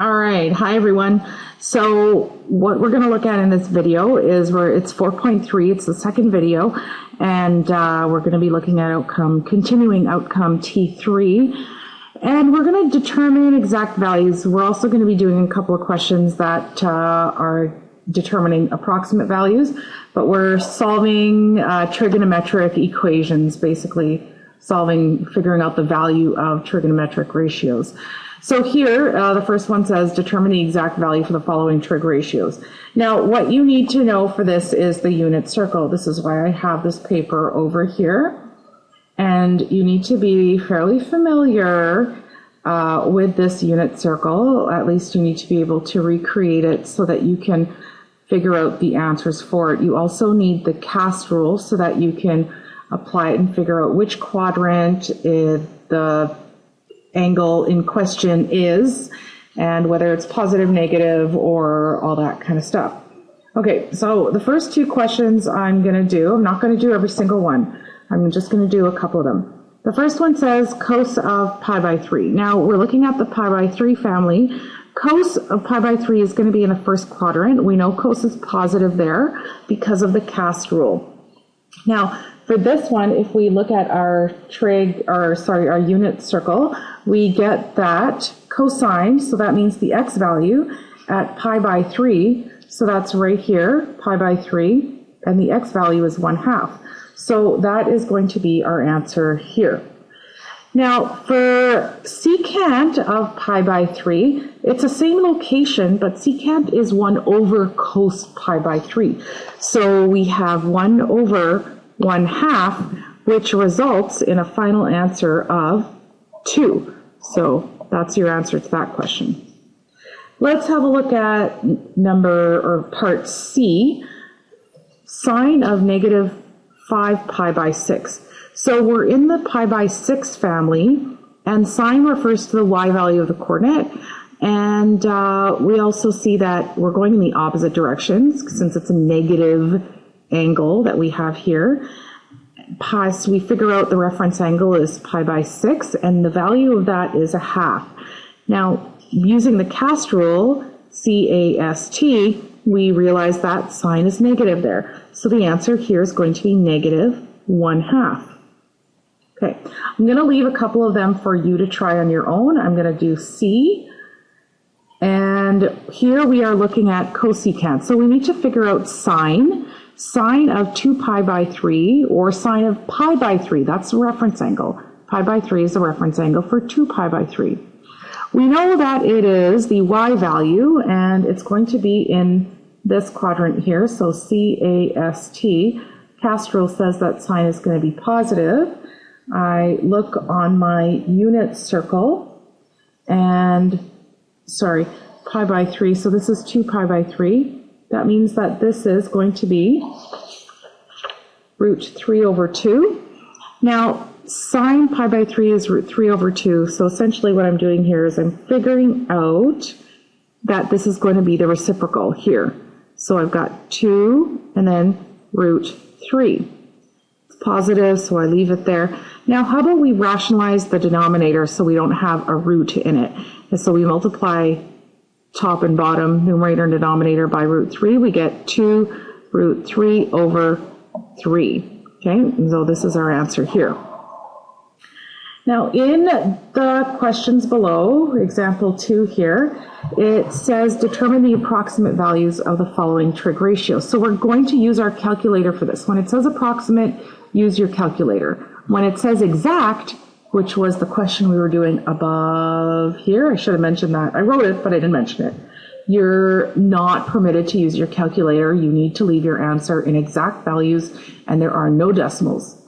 All right, hi everyone. So what we're going to look at in this video is it's 4.3, it's the second video, and we're going to be looking at continuing outcome T3, and we're going to determine exact values. We're also going to be doing a couple of questions that are determining approximate values, but we're solving trigonometric equations, basically figuring out the value of trigonometric ratios. So here, the first one says, determine the exact value for the following trig ratios. Now, what you need to know for this is the unit circle. This is why I have this paper over here. And you need to be fairly familiar with this unit circle. At least you need to be able to recreate it so that you can figure out the answers for it. You also need the cast rule so that you can apply it and figure out which quadrant the angle in question is, and whether it's positive, negative, or all that kind of stuff. Okay, so the first two questions I'm going to do, I'm not going to do every single one. I'm just going to do a couple of them. The first one says cos of pi by 3. Now we're looking at the pi by 3 family. Cos of pi by 3 is going to be in the first quadrant. We know cos is positive there because of the cast rule. Now, for this one, if we look at our our unit circle, we get that cosine, so that means the x value at pi by 3, so that's right here, pi by 3, and the x value is 1/2. So that is going to be our answer here. Now, for secant of pi by 3, it's the same location, but secant is 1 over cos pi by 3. So we have 1 over 1/2, which results in a final answer of 2. So that's your answer to that question. Let's have a look at part C, sine of negative 5 pi by 6. So we're in the pi by 6 family, and sine refers to the y value of the coordinate. And we also see that we're going in the opposite directions since it's a negative angle that we have here. So we figure out the reference angle is pi by 6, and the value of that is 1/2. Now, using the cast rule, CAST, we realize that sine is negative there. So the answer here is going to be negative 1/2. Okay, I'm going to leave a couple of them for you to try on your own. I'm going to do C. And here we are looking at cosecant. So we need to figure out sine of 2 pi by 3, or sine of pi by 3. That's the reference angle. Pi by 3 is the reference angle for 2 pi by 3. We know that it is the y value, and it's going to be in this quadrant here, so CAST. Cast rule says that sine is going to be positive. I look on my unit circle, and, pi by 3, so this is 2 pi by 3. That means that this is going to be root 3 over 2. Now, sine pi by 3 is root 3 over 2. So essentially what I'm doing here is I'm figuring out that this is going to be the reciprocal here. So I've got 2 and then root 3. It's positive, so I leave it there. Now, how about we rationalize the denominator so we don't have a root in it? And so we multiply top and bottom, numerator and denominator, by root 3, we get 2 root 3 over 3. Okay, and so this is our answer here. Now, in the questions below, example 2 here, it says determine the approximate values of the following trig ratios. So we're going to use our calculator for this. When it says approximate, use your calculator. When it says exact, which was the question we were doing above here. I should have mentioned that. I wrote it, but I didn't mention it. You're not permitted to use your calculator. You need to leave your answer in exact values, and there are no decimals.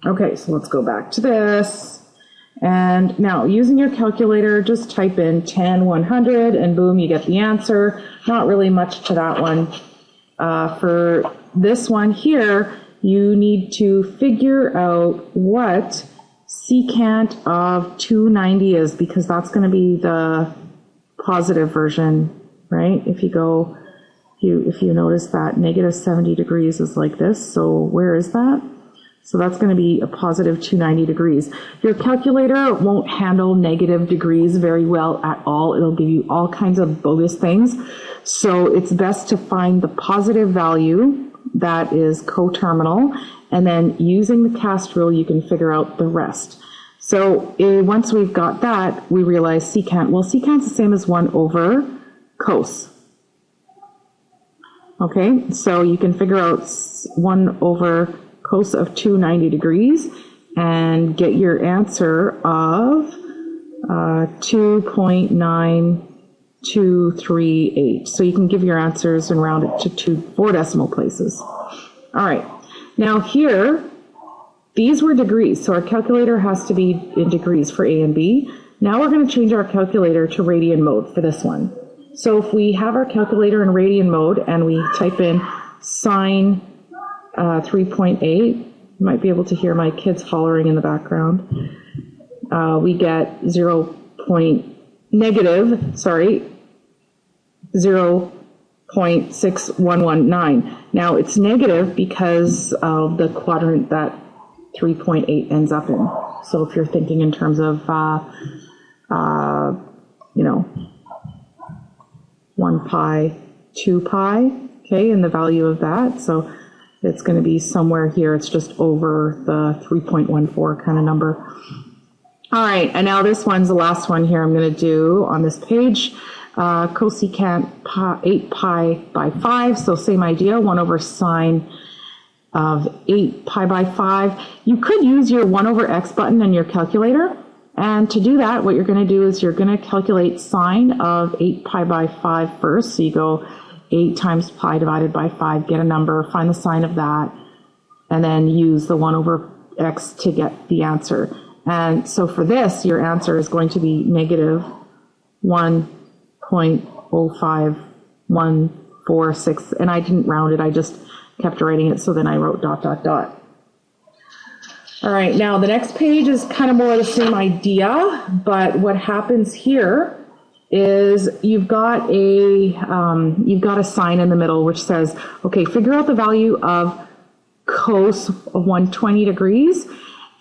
Okay, so let's go back to this. And now, using your calculator, just type in 10, 100, and boom, you get the answer. Not really much to that one. For this one here, you need to figure out what secant of 290 is, because that's going to be the positive version, right? If you notice that negative 70 degrees is like this, so where is that? So that's going to be a positive 290 degrees. Your calculator won't handle negative degrees very well at all. It'll give you all kinds of bogus things. So it's best to find the positive value that is coterminal, and then using the cast rule, you can figure out the rest. So once we've got that, we realize secant. Well, secant's the same as 1 over cos. Okay, so you can figure out 1 over cos of 290 degrees and get your answer of 2.9238. So you can give your answers and round it to 4 decimal places. All right, now here, these were degrees, so our calculator has to be in degrees for A and B. Now we're going to change our calculator to radian mode for this one. So if we have our calculator in radian mode and we type in sine 3.8, you might be able to hear my kids hollering in the background. We get 0.6119. Now it's negative because of the quadrant that 3.8 ends up in. So if you're thinking in terms of, 1 pi, 2 pi, okay, and the value of that. So it's going to be somewhere here. It's just over the 3.14 kind of number. All right, and now this one's the last one here I'm going to do on this page. Cosecant 8 pi by 5, so same idea, 1 over sine of 8 pi by 5. You could use your 1 over x button in your calculator. And to do that, what you're going to do is you're going to calculate sine of 8 pi by 5 first. So you go 8 times pi divided by 5, get a number, find the sine of that, and then use the 1 over x to get the answer. And so for this, your answer is going to be negative 1.05146. And I didn't round it, I just kept writing it, so then I wrote ... All right, now the next page is kind of more the same idea, but what happens here is you've got a sign in the middle which says, okay, figure out the value of cos of 120 degrees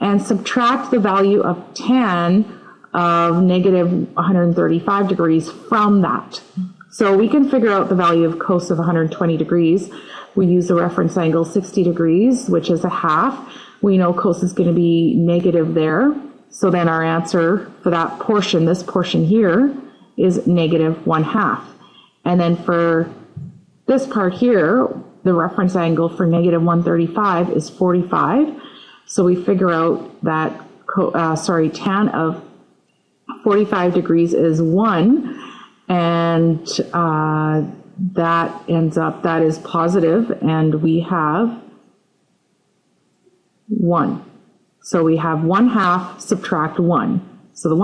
and subtract the value of tan of negative 135 degrees from that. So we can figure out the value of cos of 120 degrees. We use the reference angle 60 degrees, which is a half. We know cos is going to be negative there. So then our answer for that portion, this portion here, is negative 1/2. And then for this part here, the reference angle for negative 135 is 45. So we figure out that, tan of 45 degrees is 1. And that is positive, and we have 1. So we have 1/2 subtract 1. So the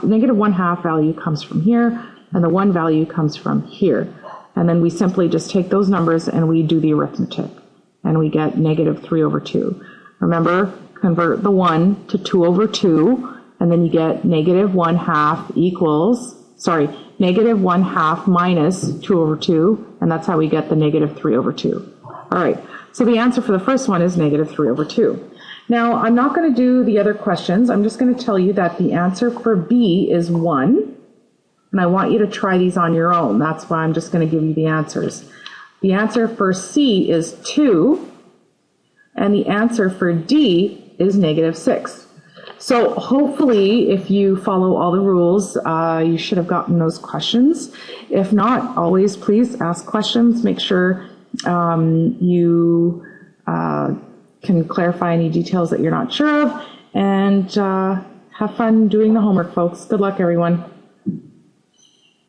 negative 1/2 value comes from here, and the 1 value comes from here. And then we simply just take those numbers and we do the arithmetic, and we get negative 3 over 2. Remember, convert the 1 to 2 over 2, and then you get negative 1/2 negative 1/2 minus 2 over 2, and that's how we get the negative 3 over 2. All right, so the answer for the first one is negative 3 over 2. Now, I'm not going to do the other questions. I'm just going to tell you that the answer for B is 1, and I want you to try these on your own. That's why I'm just going to give you the answers. The answer for C is 2, and the answer for D is negative 6. So hopefully, if you follow all the rules, you should have gotten those questions. If not, always please ask questions. Make sure you can clarify any details that you're not sure of, and have fun doing the homework, folks. Good luck, everyone.